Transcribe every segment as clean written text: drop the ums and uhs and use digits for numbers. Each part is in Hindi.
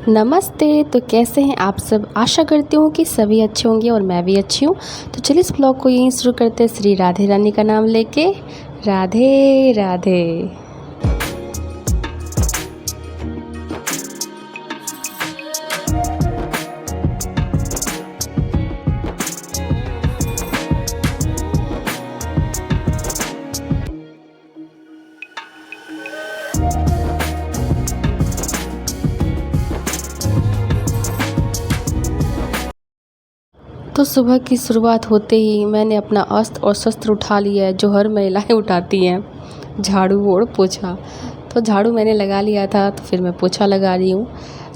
नमस्ते। तो कैसे हैं आप सब? आशा करती हूँ कि सभी अच्छे होंगे और मैं भी अच्छी हूँ। तो चलिए इस ब्लॉग को यहीं शुरू करते हैं श्री राधे रानी का नाम लेके। राधे राधे। तो सुबह की शुरुआत होते ही मैंने अपना अस्त्र और शस्त्र उठा लिया है, जो हर महिलाएं उठाती हैं, झाड़ू और पोछा। तो झाड़ू मैंने लगा लिया था, तो फिर मैं पोछा लगा रही हूँ।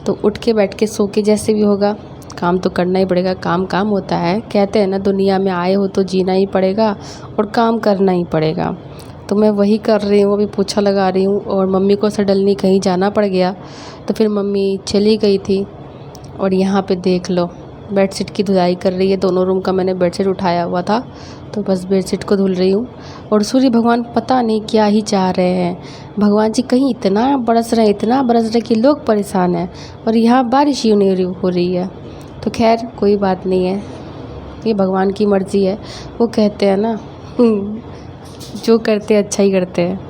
तो उठ के बैठ के सो के जैसे भी होगा, काम तो करना ही पड़ेगा। काम काम होता है, कहते हैं ना, दुनिया में आए हो तो जीना ही पड़ेगा और काम करना ही पड़ेगा। तो मैं वही कर रही हूँ, अभी पोछा लगा रही हूँ। और मम्मी को सडनली कहीं जाना पड़ गया, तो फिर मम्मी चली गई थी। और यहाँ पे देख लो, बेडशीट की धुलाई कर रही है। दोनों रूम का मैंने बेडशीट उठाया हुआ था, तो बस बेडशीट को धुल रही हूँ। और सूर्य भगवान पता नहीं क्या ही चाह रहे हैं। भगवान जी कहीं इतना बरस रहे हैं, इतना बरस रहे कि लोग परेशान हैं, और यहाँ बारिश ही नहीं हो रही है। तो खैर कोई बात नहीं है, ये भगवान की मर्ज़ी है। वो कहते हैं ना, जो करते हैं अच्छा ही करते हैं।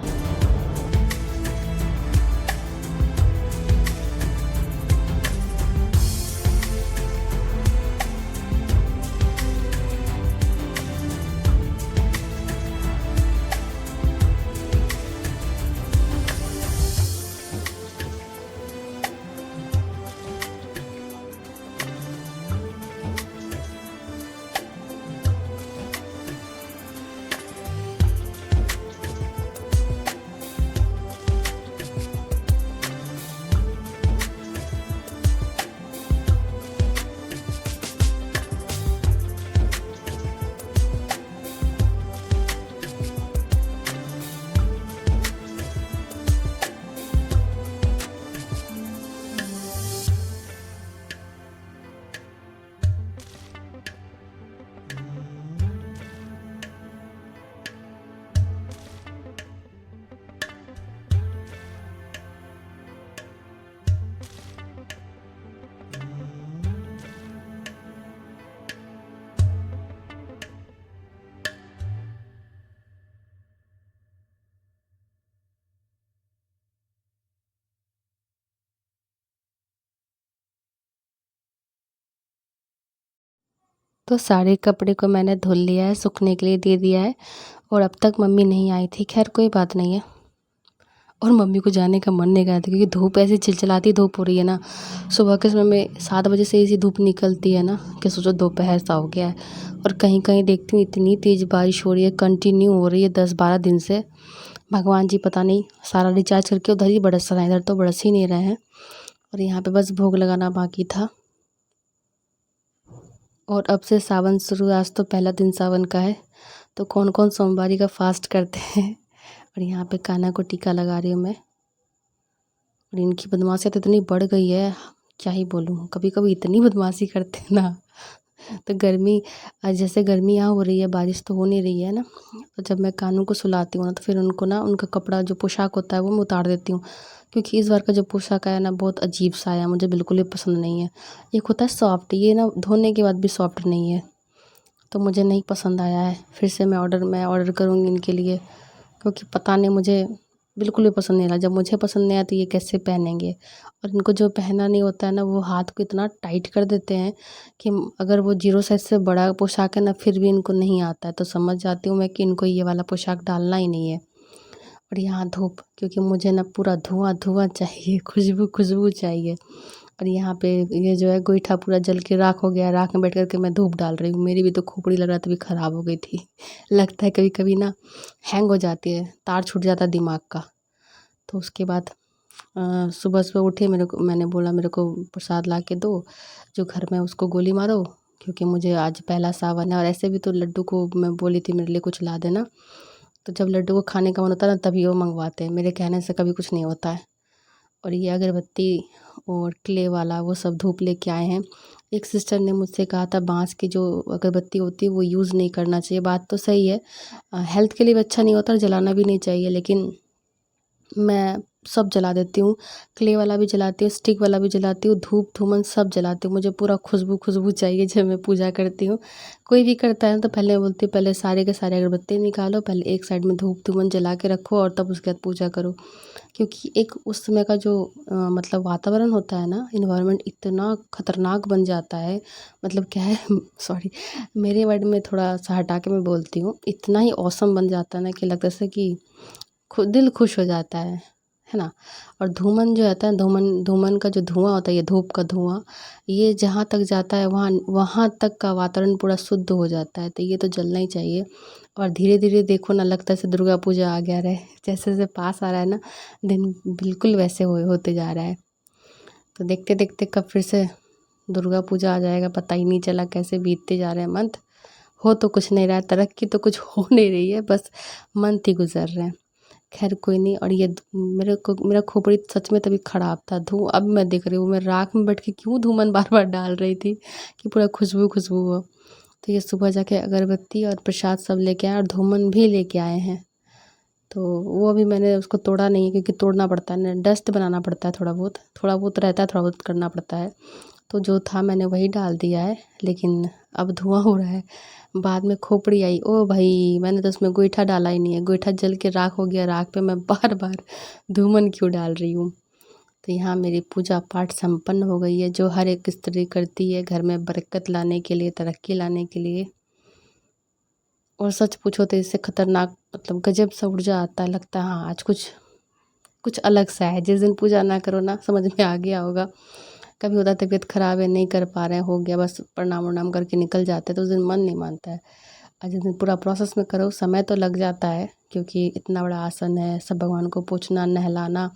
तो सारे कपड़े को मैंने धुल लिया है, सूखने के लिए दे दिया है। और अब तक मम्मी नहीं आई थी। खैर कोई बात नहीं है। और मम्मी को जाने का मन नहीं कर रहा था, क्योंकि धूप ऐसी चिलचिलाती धूप हो रही है ना। सुबह के समय में 7 बजे से ऐसी धूप निकलती है ना, कि सोचो दोपहर सा हो गया है। और कहीं कहीं देखती हूँ इतनी तेज़ बारिश हो रही है, कंटिन्यू हो रही है 10-12 दिन से। भगवान जी पता नहीं, सारा रिचार्ज करके उधर ही बरस रहे हैं, इधर तो बरस ही नहीं रहे हैं। और यहाँ पे बस भोग लगाना बाकी था। और अब से सावन शुरू, आज तो पहला दिन सावन का है। तो कौन कौन सोमवारी का फास्ट करते हैं। और यहाँ पे कान्हा को टीका लगा रही हूँ मैं। और इनकी बदमाशियाँ तो इतनी बढ़ गई है, क्या ही बोलूँ। कभी कभी इतनी बदमाशी करते हैं ना। तो गर्मी, आज जैसे गर्मी यहाँ हो रही है, बारिश तो हो नहीं रही है ना। तो जब मैं कानू को सुलाती हूँ ना, तो फिर उनको ना, उनका कपड़ा जो पोशाक होता है वो मैं उतार देती हूँ। क्योंकि इस बार का जो पोशाक आया ना, बहुत अजीब सा आया, मुझे बिल्कुल ही पसंद नहीं है। एक होता है सॉफ्ट, ये ना धोने के बाद भी सॉफ्ट नहीं है, तो मुझे नहीं पसंद आया है। फिर से मैं ऑर्डर करूँगी इनके लिए, क्योंकि पता नहीं, मुझे बिल्कुल भी पसंद नहीं आया। जब मुझे पसंद नहीं आया तो ये कैसे पहनेंगे। और इनको जो पहनना नहीं होता है ना, वो हाथ को इतना टाइट कर देते हैं कि अगर वो 0 साइज़ से बड़ा पोशाक है ना, फिर भी इनको नहीं आता है। तो समझ जाती हूँ मैं कि इनको ये वाला पोशाक डालना ही नहीं है। और यहाँ धूप, क्योंकि मुझे ना पूरा धुआं धुआं चाहिए, खुशबू खुशबू चाहिए। और यहाँ पे ये जो है गोईठा पूरा जल के राख हो गया। राख में बैठ कर के मैं धूप डाल रही हूँ। मेरी भी तो खोपड़ी लग रहा था, भी ख़राब हो गई थी। लगता है कभी कभी ना हैंग हो जाती है, तार छूट जाता है दिमाग का। तो उसके बाद सुबह सुबह उठे, मैंने बोला मेरे को प्रसाद ला के दो, जो घर में उसको गोली मारो, क्योंकि मुझे आज पहला सावन है। और ऐसे भी तो लड्डू को मैं बोली थी मेरे लिए कुछ ला देना। तो जब लड्डू को खाने का मन होता है ना, तभी वो मंगवाते हैं, मेरे कहने से कभी कुछ नहीं होता है। और ये अगरबत्ती और क्ले वाला वो सब धूप लेके आए हैं। एक सिस्टर ने मुझसे कहा था, बांस की जो अगरबत्ती होती है वो यूज़ नहीं करना चाहिए। बात तो सही है, हेल्थ के लिए भी अच्छा नहीं होता और जलाना भी नहीं चाहिए। लेकिन मैं सब जला देती हूँ, क्ले वाला भी जलाती हूँ, स्टिक वाला भी जलाती हूँ, धूप धूमन सब जलाती हूँ। मुझे पूरा खुशबू खुशबू चाहिए जब मैं पूजा करती हूँ। कोई भी करता है तो पहले बोलती हूँ पहले सारे के सारे अगरबत्ती निकालो, पहले एक साइड में धूप धूमन जला के रखो और तब उसके बाद पूजा करो। क्योंकि एक उस समय का जो मतलब वातावरण होता है ना, इन्वायरमेंट इतना खतरनाक बन जाता है। मतलब क्या है सॉरी, मेरे वर्ड में थोड़ा सा हटा के मैं बोलती हूँ, इतना ही औसम बन जाता है ना कि लगता है जैसे कि दिल खुश हो जाता है ना। और धूमन जो रहता है, धूमन धूमन का जो धुआं होता है, ये धूप का धुआं, ये जहाँ तक जाता है वहाँ वहाँ तक का वातावरण पूरा शुद्ध हो जाता है। तो ये तो जलना ही चाहिए। और धीरे धीरे देखो ना, लगता है जैसे दुर्गा पूजा आ गया रहे, जैसे जैसे पास आ रहा है ना दिन, बिल्कुल वैसे होते जा रहा है। तो देखते देखते कब फिर से दुर्गा पूजा आ जाएगा, पता ही नहीं चला कैसे बीतते जा रहे हैं मंथ। हो तो कुछ नहीं रहा है, तरक्की तो कुछ हो नहीं रही है, बस मंथ ही गुजर रहे हैं। खैर कोई नहीं। और ये मेरा खोपड़ी सच में तभी ख़राब था। अब मैं देख रही हूँ, मैं राख में बैठ के क्यों धूमन बार बार डाल रही थी कि पूरा खुशबू खुशबू हो। तो ये सुबह जाके अगरबत्ती और प्रसाद सब लेके आए और धूमन भी लेके आए हैं। तो वो अभी मैंने उसको तोड़ा नहीं है, क्योंकि तोड़ना पड़ता है ना, डस्ट बनाना पड़ता है, थोड़ा बहुत रहता है, थोड़ा बहुत करना पड़ता है। तो जो था मैंने वही डाल दिया है, लेकिन अब धुआं हो रहा है। बाद में खोपड़ी आई, ओ भाई मैंने तो उसमें गोईठा डाला ही नहीं है, गोईठा जल के राख हो गया, राख पे मैं बार बार धूमन क्यों डाल रही हूँ। तो यहाँ मेरी पूजा पाठ संपन्न हो गई है, जो हर एक स्त्री करती है घर में बरकत लाने के लिए, तरक्की लाने के लिए। और सच पूछो तो इससे खतरनाक मतलब गजब सा ऊर्जा आता है, लगता है हाँ आज कुछ कुछ अलग सा है। जिस दिन पूजा ना करो ना, समझ में आ गया होगा। कभी होता है तबीयत ख़राब है, नहीं कर पा रहे हैं, हो गया बस प्रणाम वरनाम करके निकल जाते हैं, तो उस दिन मन नहीं मानता है। और जिस दिन पूरा प्रोसेस में करो, समय तो लग जाता है, क्योंकि इतना बड़ा आसन है, सब भगवान को पोंछना नहलाना,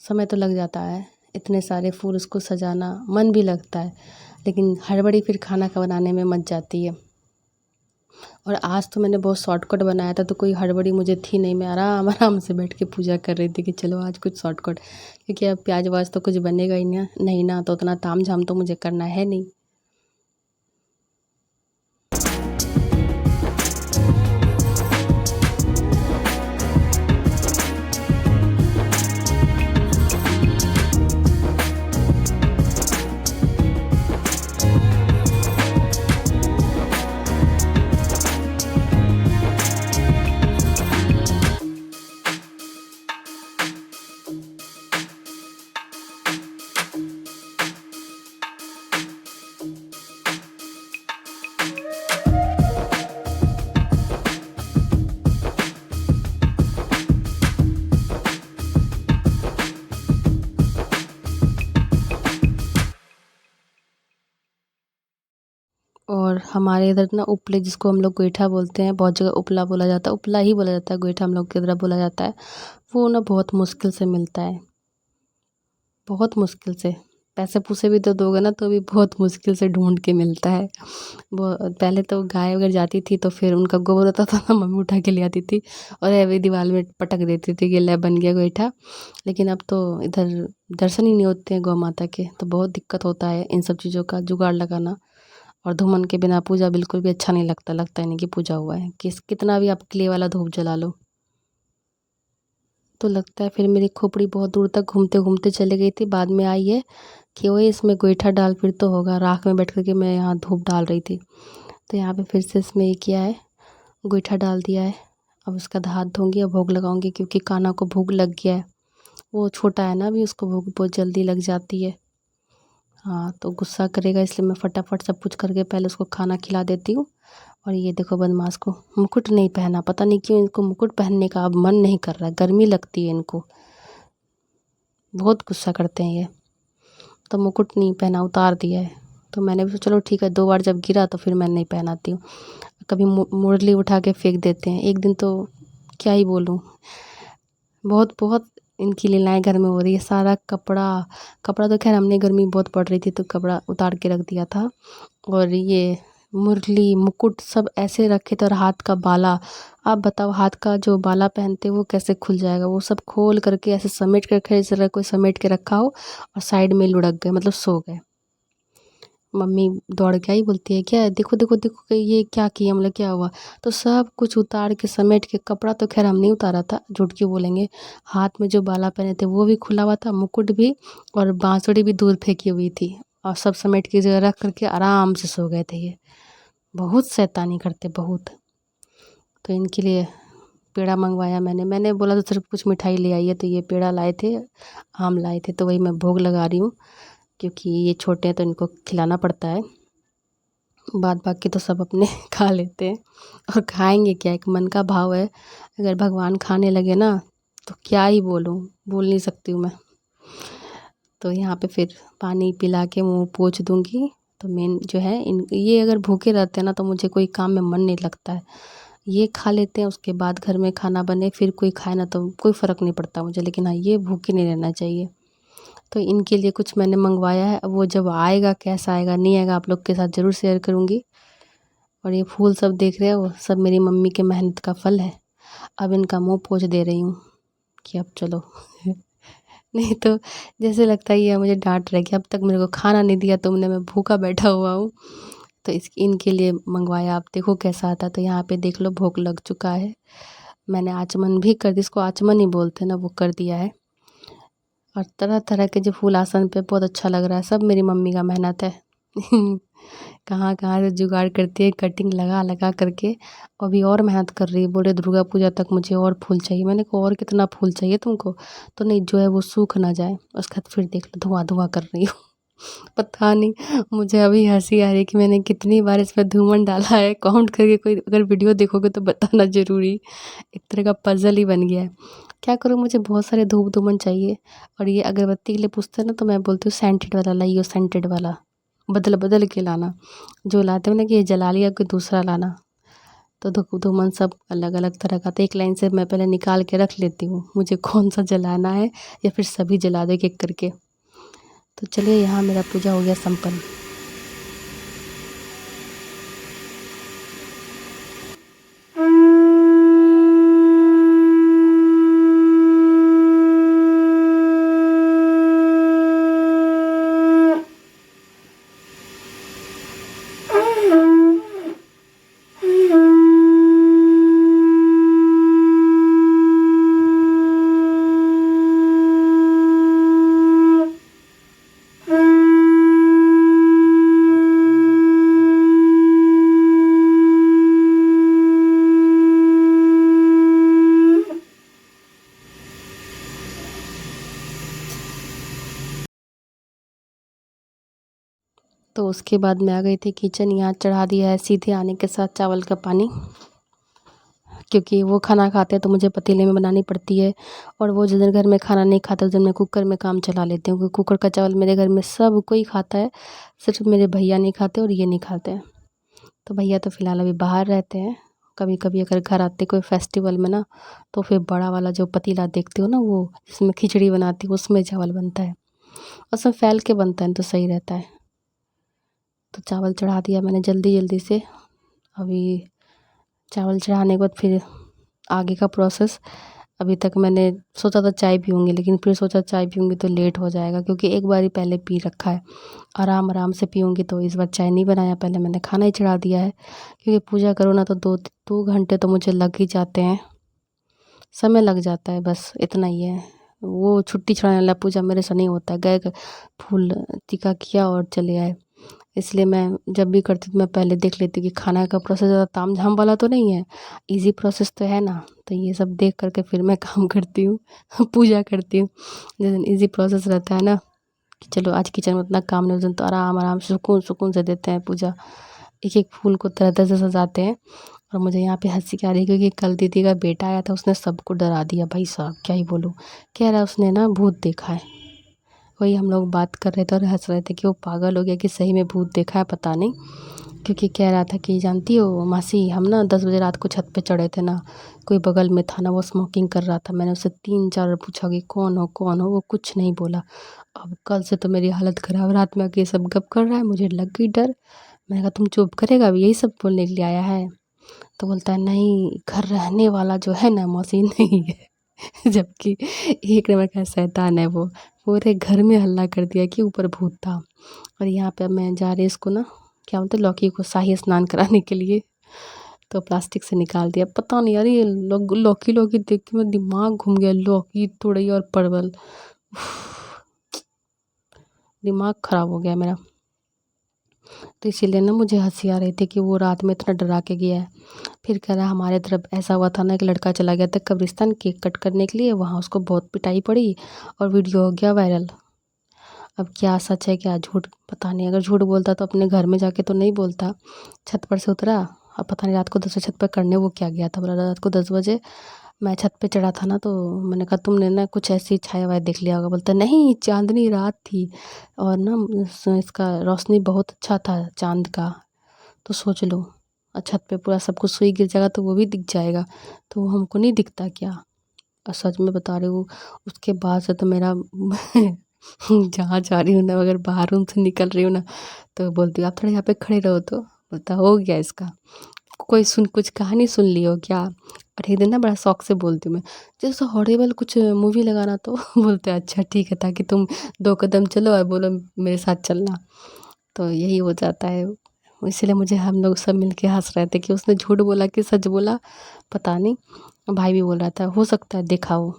समय तो लग जाता है। इतने सारे फूल उसको सजाना, मन भी लगता है, लेकिन हड़बड़ी फिर खाना का बनाने में मच जाती है। और आज तो मैंने बहुत शॉर्टकट बनाया था, तो कोई हड़बड़ी मुझे थी नहीं, मैं आराम आराम से बैठ के पूजा कर रही थी कि चलो आज कुछ शॉर्टकट, क्योंकि अब प्याज वाज तो कुछ बनेगा ही नहीं ना, तो उतना ताम झाम तो मुझे करना है नहीं। और हमारे इधर ना उपले, जिसको हम लोग गोईठा बोलते हैं, बहुत जगह उपला बोला जाता है, उपला ही बोला जाता है, गोईठा हम लोग की तरफ बोला जाता है। वो ना बहुत मुश्किल से मिलता है, बहुत मुश्किल से। पैसे पूसे भी तो दोगे ना, तो भी बहुत मुश्किल से ढूंढ के मिलता है। वो पहले तो गाय अगर जाती थी तो फिर उनका गोबर होता था ना, मम्मी उठा के ले आती थी और ऐवे दीवार में पटक देती थी कि ले बन गया गोईठा। लेकिन अब तो इधर दर्शन ही नहीं होते हैं गौ माता के, तो बहुत दिक्कत होता है इन सब चीज़ों का जुगाड़ लगाना। और धूमन के बिना पूजा बिल्कुल भी अच्छा नहीं लगता, लगता है नहीं कि पूजा हुआ है, कितना भी आप क्ले वाला धूप जला लो। तो लगता है फिर मेरी खोपड़ी बहुत दूर तक घूमते घूमते चली गई थी, बाद में आई है कि वही इसमें गोईठा डाल फिर तो होगा। राख में बैठ कर के मैं यहाँ धूप डाल रही थी, तो यहाँ पे फिर से इसमें ये किया है, गोईठा डाल दिया है। अब उसका हाथ धोंगी और भोग लगाऊंगी, क्योंकि कान्हा को भूख लग गया है। वो छोटा है ना अभी, उसको भूख बहुत जल्दी लग जाती है। हाँ, तो गुस्सा करेगा, इसलिए मैं फटाफट सब कुछ करके पहले उसको खाना खिला देती हूँ। और ये देखो बदमाश को मुकुट नहीं पहना, पता नहीं क्यों इनको मुकुट पहनने का अब मन नहीं कर रहा है, गर्मी लगती है इनको, बहुत गुस्सा करते हैं ये। तो मुकुट नहीं पहना, उतार दिया है। तो मैंने भी सोचा चलो ठीक है, 2 बार जब गिरा तो फिर मैं नहीं पहनाती हूँ। कभी मुरली उठा के फेंक देते हैं। एक दिन तो क्या ही बोलूँ, बहुत बहुत इनकी लीलाएं घर में हो रही है। सारा कपड़ा कपड़ा तो खैर हमने गर्मी बहुत पड़ रही थी तो कपड़ा उतार के रख दिया था, और ये मुरली मुकुट सब ऐसे रखे थे, और हाथ का बाला, आप बताओ हाथ का जो बाला पहनते वो कैसे खुल जाएगा। वो सब खोल करके ऐसे समेट कर रखे, जैसे कोई समेट के रखा हो, और साइड में लुढ़क गए, मतलब सो गए। मम्मी दौड़ के आई, बोलती है क्या है, देखो देखो देखो कि ये क्या किया, मतलब क्या हुआ। तो सब कुछ उतार के समेट के, कपड़ा तो खैर हम नहीं उतारा था, झूठ क्यों बोलेंगे। हाथ में जो बाला पहने थे वो भी खुला हुआ था, मुकुट भी, और बांसुरी भी दूर फेंकी हुई थी, और सब समेट के जगह रख करके आराम से सो गए थे ये। बहुत शैतानी करते, बहुत। तो इनके लिए पेड़ा मंगवाया मैंने बोला तो सिर्फ कुछ मिठाई ले आई है, तो ये पेड़ा लाए थे, आम लाए थे, तो वही मैं भोग लगा रही हूँ, क्योंकि ये छोटे हैं तो इनको खिलाना पड़ता है। बाद बाकी तो सब अपने खा लेते हैं, और खाएंगे क्या, एक मन का भाव है। अगर भगवान खाने लगे ना तो क्या ही बोलूँ, बोल नहीं सकती हूँ मैं। तो यहाँ पे फिर पानी पिला के मुँह पोंछ दूँगी। तो मेन जो है, इन ये अगर भूखे रहते हैं ना तो मुझे कोई काम में मन नहीं लगता है। ये खा लेते हैं, उसके बाद घर में खाना बने फिर कोई खाए ना तो कोई फ़र्क नहीं पड़ता मुझे, लेकिन हाँ ये भूखे नहीं रहना चाहिए। तो इनके लिए कुछ मैंने मंगवाया है, अब वो जब आएगा, कैसा आएगा नहीं आएगा, आप लोग के साथ ज़रूर शेयर करूँगी। और ये फूल सब देख रहे हो, वो सब मेरी मम्मी के मेहनत का फल है। अब इनका मुँह पोंछ दे रही हूँ कि अब चलो नहीं तो जैसे लगता है ये मुझे डांट रहे कि अब तक मेरे को खाना नहीं दिया तुमने, मैं भूखा बैठा हुआ हूँ। तो इस इनके लिए मंगवाया, आप देखो कैसा आता है। तो यहाँ पे देख लो भोग लग चुका है, मैंने आचमन भी कर दी, इसको आचमन ही बोलते हैं ना, वो कर दिया है। और तरह तरह के जो फूल आसन पे बहुत अच्छा लग रहा है, सब मेरी मम्मी का मेहनत है कहाँ कहाँ से जुगाड़ करती है, कटिंग लगा लगा करके। अभी और मेहनत कर रही है, बोले दुर्गा पूजा तक मुझे और फूल चाहिए। मैंने कहा और कितना फूल चाहिए तुमको, तो नहीं जो है वो सूख ना जाए, उसका फिर देख लो धुआं धुआं कर रही हूँ पता नहीं, मुझे अभी हंसी आ रही है कि मैंने कितनी बार इस पर धूमन डाला है, काउंट करके, कोई अगर वीडियो देखोगे तो बताना ज़रूरी। एक तरह का पजल ही बन गया है। क्या करूँ, मुझे बहुत सारे धूप धूमन चाहिए। और ये अगरबत्ती के लिए पूछते हैं ना तो मैं बोलती हूँ सेंटेड वाला लाइयो, सेंटेड वाला, बदल बदल के लाना। जो लाते हो ना कि ये जला लिया, कोई दूसरा लाना। तो धूप धूमन सब अलग अलग तरह का, तो एक लाइन से मैं पहले निकाल के रख लेती हूँ मुझे कौन सा जलाना है, या फिर सभी जला दो एक एक करके। तो चलिए, यहाँ मेरा पूजा हो गया संपन्न। तो उसके बाद मैं आ गई थी किचन, यहाँ चढ़ा दिया है सीधे आने के साथ चावल का पानी, क्योंकि वो खाना खाते हैं तो मुझे पतीले में बनानी पड़ती है। और वो जिस दिन घर में खाना नहीं खाता उस दिन मैं कुकर में काम चला लेती हूँ, क्योंकि कुकर का चावल मेरे घर में सब कोई खाता है, सिर्फ मेरे भैया नहीं खाते और ये नहीं खाते हैं। तो भैया तो फ़िलहाल अभी बाहर रहते हैं। कभी कभी अगर घर आते कोई फेस्टिवल में ना, तो फिर बड़ा वाला जो पतीला देखते हो ना, वो जिसमें खिचड़ी बनाती हूँ उसमें चावल बनता है, और सब फैल के बनता है तो सही रहता है। तो चावल चढ़ा दिया मैंने जल्दी जल्दी से। अभी चावल चढ़ाने के बाद फिर आगे का प्रोसेस। अभी तक मैंने सोचा था चाय पीऊँगी, लेकिन फिर सोचा चाय पीऊँगी तो लेट हो जाएगा, क्योंकि एक बार ही पहले पी रखा है। आराम आराम से पीऊँगी, तो इस बार चाय नहीं बनाया, पहले मैंने खाना ही चढ़ा दिया है। क्योंकि पूजा करो ना तो 2 घंटे तो मुझे लग ही जाते हैं, समय लग जाता है, बस इतना ही है। वो छुट्टी छुड़ाने वाला पूजा मेरे से नहीं होता है, गए फूल टीका किया और चले आए। इसलिए मैं जब भी करती हूँ तो मैं पहले देख लेती हूँ कि खाना का प्रोसेस ज़्यादा तामझाम वाला तो नहीं है, इजी प्रोसेस तो है ना। तो ये सब देख करके फिर मैं काम करती हूँ पूजा करती हूँ। जिस दिन इजी प्रोसेस रहता है ना कि चलो आज किचन में उतना काम नहीं, उस दिन तो आराम आराम से सुकून सुकून से देते हैं पूजा। एक एक फूल को तरह तरह से सजाते हैं। और मुझे यहाँ पे हंसी आ रही है, क्योंकि कल दीदी का बेटा आया था, उसने सबको डरा दिया भाई साहब, क्या ही बोलूँ। कह रहा है उसने ना भूत देखा है। वही हम लोग बात कर रहे थे और हंस रहे थे कि वो पागल हो गया कि सही में भूत देखा है, पता नहीं। क्योंकि कह रहा था कि जानती हो मासी, हम ना 10 बजे रात को छत पे चढ़े थे ना, कोई बगल में था ना, वो स्मोकिंग कर रहा था। मैंने उससे 3-4 बार पूछा कि कौन हो, वो कुछ नहीं बोला। अब कल से तो मेरी हालत ख़राब, रात में आके ये सब गप कर रहा है, मुझे लग गई डर। मैंने कहा तुम चुप करेगा, अब यही सब बोलने के लिए आया है। तो बोलता है नहीं, घर रहने वाला जो है ना मौसी नहीं है जबकि एक नंबर का शैतान है वो। पूरे घर में हल्ला कर दिया कि ऊपर भूत था। और यहाँ पे अब मैं जा रही इसको ना, क्या बोलते हैं, लौकी को शाही स्नान कराने के लिए। तो प्लास्टिक से निकाल दिया। पता नहीं यार, ये लौकी लौकी देख के मेरा दिमाग घूम गया। लौकी, तुरई और परवल, दिमाग खराब हो गया मेरा। तो इसीलिए ना मुझे हंसी आ रही थी कि वो रात में इतना डरा के गया है। फिर कह रहा है हमारे तरफ ऐसा हुआ था ना, एक लड़का चला गया था कब्रिस्तान केक कट करने के लिए, वहाँ उसको बहुत पिटाई पड़ी और वीडियो हो गया वायरल। अब क्या सच है क्या झूठ पता नहीं। अगर झूठ बोलता तो अपने घर में जाके तो नहीं बोलता। छत पर से उतरा, अब पता नहीं रात को 10 बजे छत पर करने वो क्या गया था। बोला रात को 10 बजे मैं छत पे चढ़ा था ना, तो मैंने कहा तुमने ना कुछ ऐसी छाया वाया देख लिया होगा। बोलता नहीं, चांदनी रात थी और ना इसका रोशनी बहुत अच्छा था चांद का, तो सोच लो। और छत पे पूरा सब कुछ सुई गिर जाएगा तो वो भी दिख जाएगा, तो वो हमको नहीं दिखता क्या। और सच में बता रही हूँ, उसके बाद से तो मेरा जहाँ जा रही हूँ ना, अगर बाहर रूम से निकल रही हूँ ना, तो बोलती हूँ आप थोड़ा यहाँ पे खड़े रहो। तो बोलता हो गया इसका, कोई कुछ कहानी सुन ली हो क्या। और एक दिन ना बड़ा शौक से बोलती हूँ मैं, जैसे हॉरिबल कुछ मूवी लगाना तो बोलते हैं अच्छा ठीक है, ताकि तुम 2 कदम चलो और बोलो मेरे साथ चलना। तो यही हो जाता है। इसलिए मुझे हम लोग सब मिलके हंस रहे थे कि उसने झूठ बोला कि सच बोला, पता नहीं। भाई भी बोल रहा था हो सकता है देखा हो।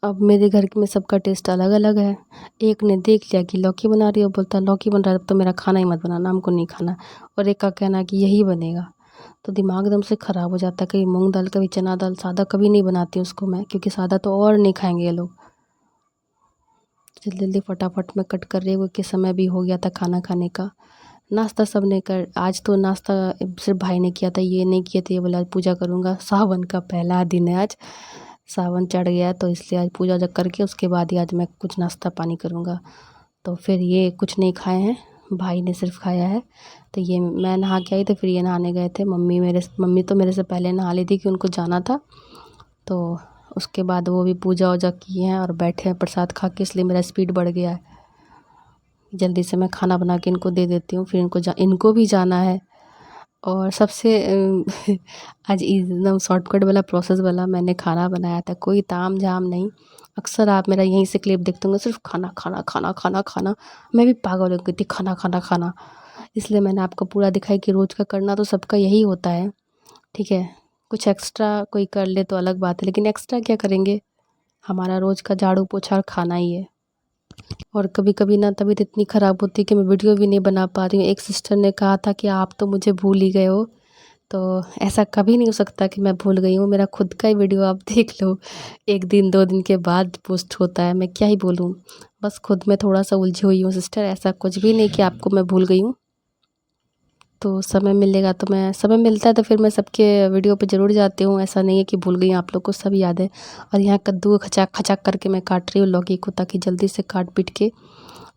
अब मेरे घर में सबका टेस्ट अलग अलग है। एक ने देख लिया कि लौकी बना रही है, बोलता लौकी बन रहा है, अब तो मेरा खाना ही मत बनाना, हमको नहीं खाना। और एक का कहना कि यही बनेगा। तो दिमाग एकदम से ख़राब हो जाता है। कभी मूंग दाल, कभी चना दाल, सादा कभी नहीं बनाती उसको मैं, क्योंकि सादा तो और नहीं खाएंगे ये लोग। जल्दी जल्दी फटाफट में कट कर रही हूँ कि समय भी हो गया था खाना खाने का। नाश्ता सब ने कर, आज तो नाश्ता सिर्फ भाई ने किया था, ये नहीं किए थे। ये बोला आज पूजा करूँगा, सावन का पहला दिन है आज, सावन चढ़ गया तो इसलिए आज पूजा जब करके उसके बाद ही आज मैं कुछ नाश्ता पानी करूँगा। तो फिर ये कुछ नहीं खाए हैं, भाई ने सिर्फ खाया है। तो ये मैं नहा के आई तो फिर ये नहाने गए थे। मम्मी तो मेरे से पहले नहा ली थी कि उनको जाना था। तो उसके बाद वो भी पूजा वूजा किए हैं और बैठे हैं प्रसाद खा के, इसलिए मेरा स्पीड बढ़ गया है। जल्दी से मैं खाना बना के इनको दे देती हूँ, फिर इनको भी जाना है। और सबसे आज एकदम शॉर्टकट वाला प्रोसेस वाला मैंने खाना बनाया था, कोई ताम झाम नहीं। अक्सर आप मेरा यहीं से क्लिप देखते होंगे, सिर्फ खाना खाना खाना खाना खाना। मैं भी पागल हो गई थी खाना खाना खाना। इसलिए मैंने आपको पूरा दिखाई कि रोज़ का करना तो सबका यही होता है, ठीक है। कुछ एक्स्ट्रा कोई कर ले तो अलग बात है, लेकिन एक्स्ट्रा क्या करेंगे, हमारा रोज़ का झाड़ू पोछा और खाना ही है। और कभी कभी ना तबीयत इतनी ख़राब होती है कि मैं वीडियो भी नहीं बना पा रही हूँ। एक सिस्टर ने कहा था कि आप तो मुझे भूल ही गए हो। तो ऐसा कभी नहीं हो सकता कि मैं भूल गई हूँ। मेरा खुद का ही वीडियो आप देख लो, 1 दिन 2 दिन के बाद पोस्ट होता है। मैं क्या ही बोलूँ, बस खुद में थोड़ा सा उलझी हुई हूँ सिस्टर, ऐसा कुछ भी नहीं कि आपको मैं भूल गई हूँ। तो समय मिलेगा तो मैं, समय मिलता है तो फिर मैं सबके वीडियो पे ज़रूर जाती हूँ। ऐसा नहीं है कि भूल गई, आप लोग को सब याद है। और यहाँ कद्दू को खचाक खचाक करके मैं काट रही हूँ लौकी को, ताकि जल्दी से काट पीट के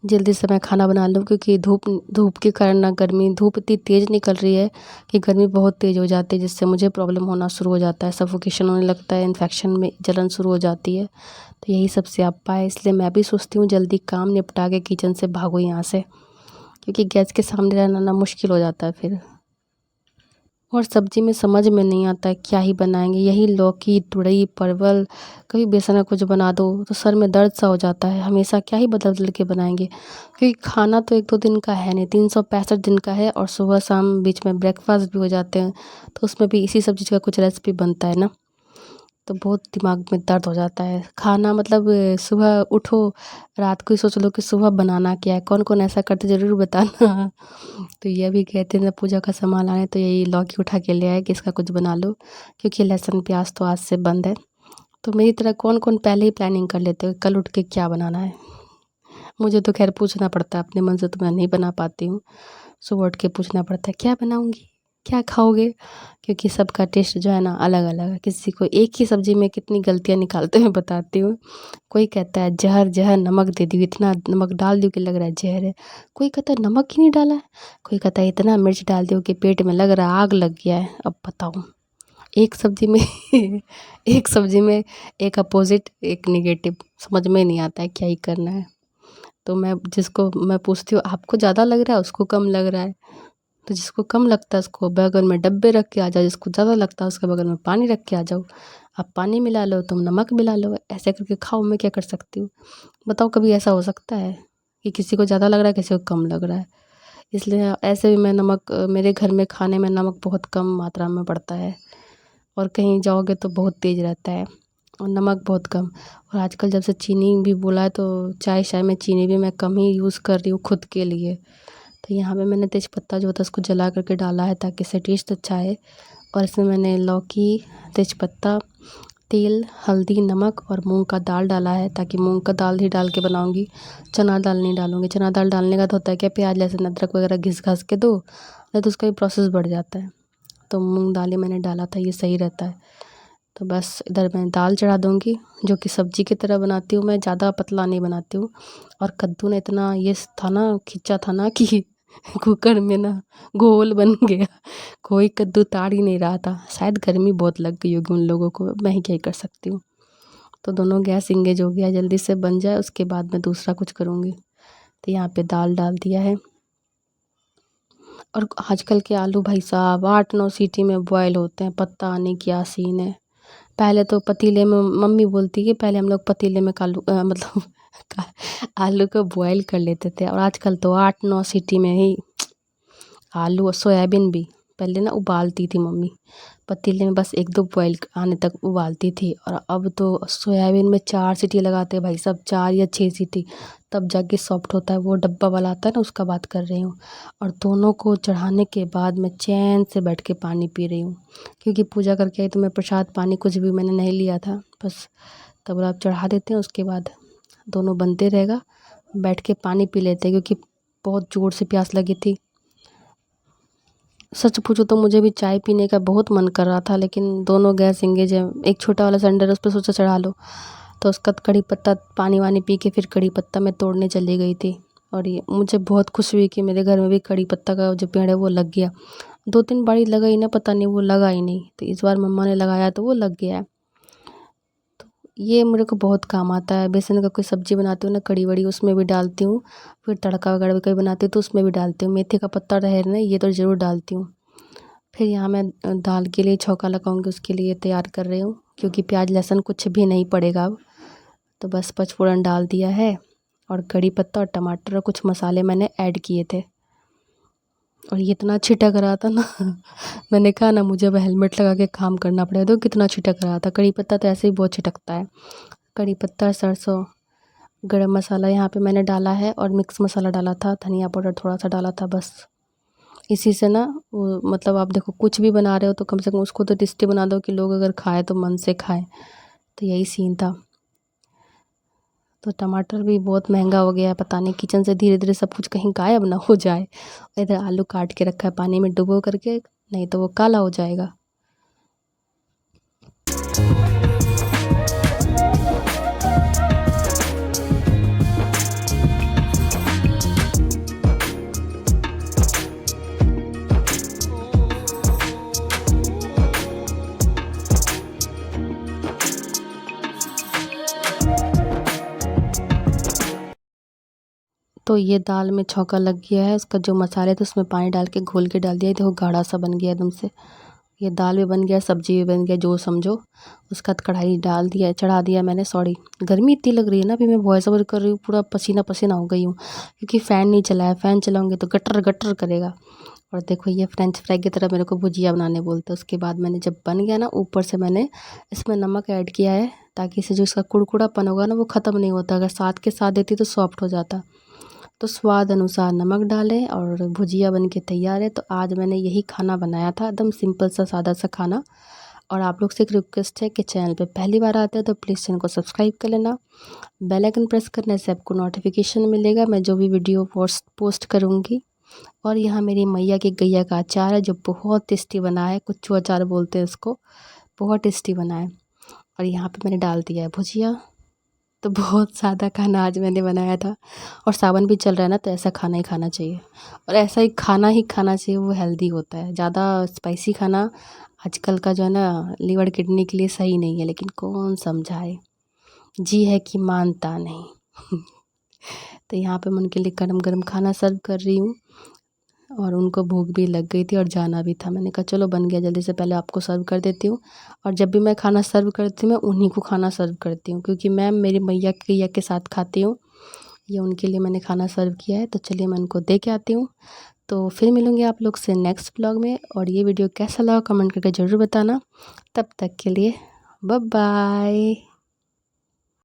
जल्दी से मैं खाना बना लूँ। क्योंकि धूप के कारण ना, गर्मी, धूप इतनी तेज़ निकल रही है कि गर्मी बहुत तेज़ हो जाती है, जिससे मुझे प्रॉब्लम होना शुरू हो जाता है, सफोकेशन होने लगता है, इन्फेक्शन में जलन शुरू हो जाती है। तो यही सब स्यापा है, इसलिए मैं भी सोचती हूँ जल्दी काम निपटा के किचन से भागो यहाँ से, क्योंकि गैस के सामने रहना ना मुश्किल हो जाता है फिर। और सब्ज़ी में समझ में नहीं आता है क्या ही बनाएंगे, यही लौकी, तुरई, परवल, कभी बेसन का कुछ बना दो तो सर में दर्द सा हो जाता है। हमेशा क्या ही बदल बदल के बनाएंगे, क्योंकि खाना तो 1-2 दिन का है नहीं, 365 दिन का है। और सुबह शाम बीच में ब्रेकफास्ट भी हो जाते हैं, तो उसमें भी इसी सब चीज़ का कुछ रेसिपी बनता है ना। तो बहुत दिमाग में दर्द हो जाता है। खाना मतलब सुबह उठो, रात को ही सोच लो कि सुबह बनाना क्या है। कौन-कौन ऐसा करते ज़रूर बताना। तो ये भी कहते हैं जब पूजा का सामान आए तो यही लौकी उठा के ले आए कि इसका कुछ बना लो, क्योंकि लहसुन प्याज़ तो आज से बंद है। तो मेरी तरह कौन-कौन पहले ही प्लानिंग कर लेते हो कल उठ के क्या बनाना है। मुझे तो ख़ैर पूछना पड़ता है अपने मन से, तो मैं नहीं बना पाती हूँ। सुबह उठ के पूछना पड़ता है क्या बनाऊँगी, क्या खाओगे? क्योंकि सबका टेस्ट जो है ना अलग-अलग है। किसी को एक ही सब्ज़ी में कितनी गलतियाँ निकालते हैं बताती हूँ। कोई कहता है ज़हर ज़हर नमक दे दी, इतना नमक डाल दी कि लग रहा है ज़हर है। कोई कहता है नमक ही नहीं डाला है। कोई कहता है इतना मिर्च डाल दी हो कि पेट में लग रहा है आग लग गया है। अब बताओ, एक सब्ज़ी में एक सब्ज़ी में एक अपोज़िट, एक नेगेटिव, समझ में नहीं आता है क्या ही करना है। तो मैं पूछती हूँ आपको ज़्यादा लग रहा है, उसको कम लग रहा है। तो जिसको कम लगता है उसको बगल में डब्बे रख के आ जाओ, जिसको ज़्यादा लगता है उसके बगल में पानी रख के आ जाओ। आप पानी मिला लो, तुम नमक मिला लो, ऐसे करके खाओ, मैं क्या कर सकती हूँ? बताओ कभी ऐसा हो सकता है कि किसी को ज़्यादा लग रहा है, किसी को कम लग रहा है? इसलिए ऐसे भी मैं नमक मेरे घर में खाने में नमक बहुत कम मात्रा में पड़ता है, और कहीं जाओगे तो बहुत तेज़ रहता है और नमक बहुत कम। और आजकल जब से चीनी भी बोला है तो चाय में चीनी भी मैं कम ही यूज़ कर रही हूँ खुद के लिए। तो यहाँ पे मैंने तेज़पत्ता जो होता है उसको जला करके डाला है ताकि इससे टेस्ट अच्छा आए। और इसमें मैंने लौकी, तेज़पत्ता, तेल, हल्दी, नमक और मूंग का दाल डाला है, ताकि मूंग का दाल ही डाल के बनाऊंगी, चना दाल नहीं डालूंगी। चना दाल डालने का तो होता है क्या, प्याज लहसुन अदरक वगैरह घिस घास के दो, नहीं तो उसका भी प्रोसेस बढ़ जाता है। तो मूंग दाल ही मैंने डाला था, ये सही रहता है। तो बस इधर मैं दाल चढ़ा दूंगी, जो कि सब्जी की तरह बनाती हूँ मैं, ज़्यादा पतला नहीं बनाती हूँ। और कद्दू ने इतना ये था ना, खिंचा था ना कि कुकर में ना घोल बन गया। कोई कद्दू ताड़ ही नहीं रहा था। शायद गर्मी बहुत लग गई होगी उन लोगों को, मैं ही क्या ही कर सकती हूँ। तो दोनों गैस इंगेज हो गया, जल्दी से बन जाए उसके बाद मैं दूसरा कुछ करूँगी। तो यहाँ पे दाल डाल दिया है। और आजकल के आलू भाई साहब 8-9 सीटी में बॉयल होते हैं, पता नहीं क्या सीन है। पहले तो पतीले में, मम्मी बोलती है पहले हम लोग पतीले में मतलब आलू को बॉयल कर लेते थे, और आजकल तो 8-9 सीटी में ही आलू और सोयाबीन भी पहले ना उबालती थी मम्मी, पतीले में बस 1-2 बॉयल आने तक उबालती थी। और अब तो सोयाबीन में 4 सीटी लगाते हैं भाई साहब, 4 या 6 सीटी, तब जाके सॉफ्ट होता है। वो डब्बा वाला आता है ना, उसका बात कर रही हूँ। और दोनों को चढ़ाने के बाद मैं चैन से बैठ के पानी पी रही हूँ, क्योंकि पूजा करके आई तो मैं प्रसाद पानी कुछ भी मैंने नहीं लिया था। बस तब आप चढ़ा देते हैं, उसके बाद दोनों बनते रहेगा, बैठ के पानी पी लेते हैं, क्योंकि बहुत ज़ोर से प्यास लगी थी। सच पूछो तो मुझे भी चाय पीने का बहुत मन कर रहा था, लेकिन दोनों गैस एंगेज है। एक छोटा वाला सिलेंडर है, उस पर सोचा चढ़ा लो, तो उसका कड़ी पत्ता पानी वानी पी के फिर कड़ी पत्ता मैं तोड़ने चली गई थी। और ये मुझे बहुत खुशी हुई कि मेरे घर में भी कड़ी पत्ता का जो पेड़ है वो लग गया। 2-3 बारी लगा ही ना, पता नहीं वो लगा ही नहीं, तो इस बार मम्मा ने लगाया तो वो लग गया है। ये मेरे को बहुत काम आता है। बेसन का कोई सब्ज़ी बनाती हूँ ना, कड़ी वड़ी, उसमें भी डालती हूँ। फिर तड़का वगैरह भी कभी बनाती हूँ तो उसमें भी डालती हूँ। मेथी का पत्ता रहे ना, ये तो ज़रूर डालती हूँ। फिर यहाँ मैं दाल के लिए छौंका लगाऊंगी, उसके लिए तैयार कर रही हूँ, क्योंकि प्याज लहसुन कुछ भी नहीं पड़ेगा अब। तो बस पचफोड़न डाल दिया है, और कड़ी पत्ता और टमाटर और कुछ मसाले मैंने ऐड किए थे। और ये इतना छिटक रहा था ना मैंने कहा ना मुझे अब हेलमेट लगा के काम करना पड़ेगा, तो कितना छिटक रहा था। कड़ी पत्ता तो ऐसे ही बहुत छिटकता है। कड़ी पत्ता, सरसों, गरम मसाला यहाँ पे मैंने डाला है, और मिक्स मसाला डाला था, धनिया पाउडर थोड़ा सा डाला था बस। इसी से ना वो, मतलब आप देखो कुछ भी बना रहे हो तो कम से कम उसको तो टेस्टी बना दो कि लोग अगर खाए तो मन से खाएं। तो यही सीन था। तो टमाटर भी बहुत महंगा हो गया है, पता नहीं किचन से धीरे धीरे सब कुछ कहीं गायब ना हो जाए। इधर आलू काट के रखा है पानी में डुबो करके, नहीं तो वो काला हो जाएगा। तो ये दाल में छौंका लग गया है, उसका जो मसाले थे उसमें पानी डाल के घोल के डाल दिया, देखो गाढ़ा सा बन गया एकदम से। ये दाल भी बन गया, सब्जी भी बन गया, जो समझो। उसका कढ़ाई डाल दिया, चढ़ा दिया मैंने। सॉरी, गर्मी इतनी लग रही है ना, अभी मैं वॉइस ओवर कर रही हूँ, पूरा पसीना पसीना हो गई हूँ, क्योंकि फ़ैन नहीं चला है। फ़ैन चलाऊँगी तो गटर गटर करेगा, और देखो ये फ्रेंच फ्राई की तरह मेरे को भुजिया बनाने बोलते हैं। उसके बाद मैंने जब बन गया ना, ऊपर से मैंने इसमें नमक ऐड किया है ताकि इसे जो इसका कुड़कुड़ापन होगा ना वो ख़त्म नहीं होता। अगर साथ के साथ देती तो सॉफ्ट हो जाता। तो स्वाद अनुसार नमक डालें और भुजिया बन के तैयार है। तो आज मैंने यही खाना बनाया था, एकदम सिंपल सा सादा सा खाना। और आप लोग से एक रिक्वेस्ट है कि चैनल पे पहली बार आते हैं तो प्लीज़ चैनल को सब्सक्राइब कर लेना। बेल आइकन प्रेस करने से आपको नोटिफिकेशन मिलेगा मैं जो भी वीडियो पोस्ट करूँगी। और यहाँ मेरी मैया की गैया का अचार है जो बहुत टेस्टी बना है, कुच्चू अचार बोलते हैं इसको, बहुत टेस्टी बना है। और यहाँ पे मैंने डाल दिया है भुजिया। तो बहुत सादा खाना आज मैंने बनाया था। और सावन भी चल रहा है ना, तो ऐसा खाना ही खाना चाहिए। और ऐसा ही खाना चाहिए, वो हेल्दी होता है। ज़्यादा स्पाइसी खाना आजकल का जो है ना लीवर किडनी के लिए सही नहीं है, लेकिन कौन समझाए, जी है कि मानता नहीं। तो यहाँ पे मैं उनके लिए गरम गरम खाना सर्व कर रही हूँ। और उनको भूख भी लग गई थी और जाना भी था। मैंने कहा चलो बन गया, जल्दी से पहले आपको सर्व कर देती हूँ। और जब भी मैं खाना सर्व करती हूँ मैं उन्हीं को खाना सर्व करती हूँ, क्योंकि मैं मेरी मैया गैया के साथ खाती हूँ। ये उनके लिए मैंने खाना सर्व किया है। तो चलिए मैं उनको दे के आती हूँ। तो फिर मिलूँगी आप लोग से नेक्स्ट ब्लॉग में। और ये वीडियो कैसा लगा कमेंट करके ज़रूर बताना। तब तक के लिए बाय बाय।